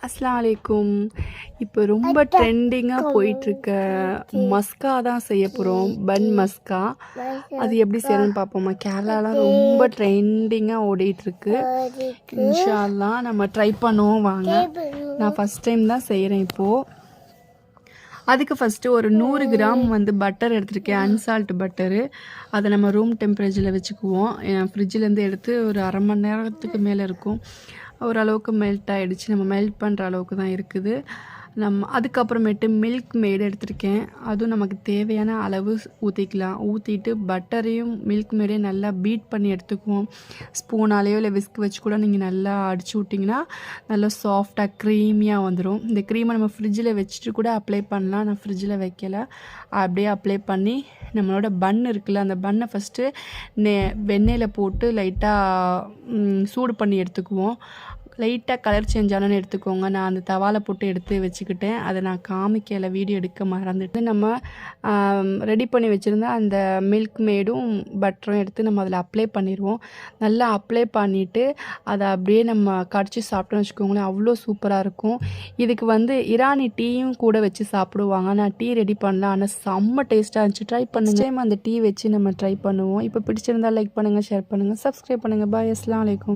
அஸ்ஸலாமு அலைக்கும். இப்போ ரொம்ப ட்ரெண்டிங்காக போயிட்டுருக்க மஸ்கா தான் செய்ய போகிறோம். பன் மஸ்கா. அது எப்படி செய்யணும்னு பார்ப்போமா? கேரளாலாம் ரொம்ப ட்ரெண்டிங்காக ஓடிட்டுருக்கு. இன்ஷா அல்லாஹ் நம்ம ட்ரை பண்ணுவோம் வாங்க. நான் ஃபஸ்ட் டைம் தான் செய்கிறேன் இப்போது. அதுக்கு ஃபஸ்ட்டு ஒரு 100 கிராம் பட்டர் எடுத்துருக்கேன், அன்சால்ட் பட்டரு. அதை நம்ம ரூம் டெம்பரேச்சரில் வச்சுக்குவோம். ஃப்ரிட்ஜிலேருந்து எடுத்து ஒரு அரை மணி நேரத்துக்கு மேலே இருக்கும். ஓரளவுக்கு மெல்ட் ஆகிடுச்சு. நம்ம மெல்ட் பண்ணுற அளவுக்கு தான் இருக்குது. அதுக்கப்புறமேட்டு மில்க் மேடு எடுத்திருக்கேன். அதுவும் நமக்கு தேவையான அளவு ஊற்றிக்கலாம். ஊற்றிட்டு பட்டரையும் மில்க் மேடையும் நல்லா பீட் பண்ணி எடுத்துக்குவோம். ஸ்பூனாலேயோ இல்லை விஸ்க் வச்சு கூட நீங்கள் நல்லா அடிச்சு விட்டிங்கன்னா நல்லா சாஃப்டாக க்ரீமியாக வந்துடும். இந்த க்ரீமை நம்ம ஃப்ரிட்ஜில் வச்சுட்டு கூட அப்ளை பண்ணலாம். நான் ஃப்ரிட்ஜில் வைக்கலை, அப்படியே அப்ளை பண்ணி நம்மளோட பன் இருக்குல்ல, அந்த பன்னை ஃபஸ்ட்டு வெண்ணெயில் போட்டு லைட்டாக சூடு பண்ணி எடுத்துக்குவோம். லைட்டாக கலர் சேஞ்ச் ஆனோன்னு எடுத்துக்கோங்க. நான் அந்த தவாலை போட்டு எடுத்து வச்சுக்கிட்டேன். அதை நான் காமிக்கலை, வீடியோ எடுக்க மறந்துட்டு. நம்ம ரெடி பண்ணி வச்சுருந்தா அந்த மில்க் மேடும் பட்டரும் எடுத்து நம்ம அதில் அப்ளை பண்ணிடுவோம். நல்லா அப்ளை பண்ணிவிட்டு அதை அப்படியே நம்ம கடிச்சு சாப்பிட்டோன்னு வச்சுக்கோங்களேன், அவ்வளோ சூப்பராக இருக்கும். இதுக்கு இரானி டீயும் கூட வச்சு சாப்பிடுவாங்க. நான் டீ ரெடி பண்ணலாம், ஆனால் செம்ம டேஸ்ட்டாக இருந்துச்சு. ட்ரை பண்ணுங்க. டைம் அந்த டீ வச்சு நம்ம ட்ரை பண்ணுவோம். இப்போ பிடிச்சிருந்தா லைக் பண்ணுங்கள், ஷேர் பண்ணுங்கள், சப்ஸ்கிரைப் பண்ணுங்கள். பாய். அஸ்ஸலாமு அலைக்கும்.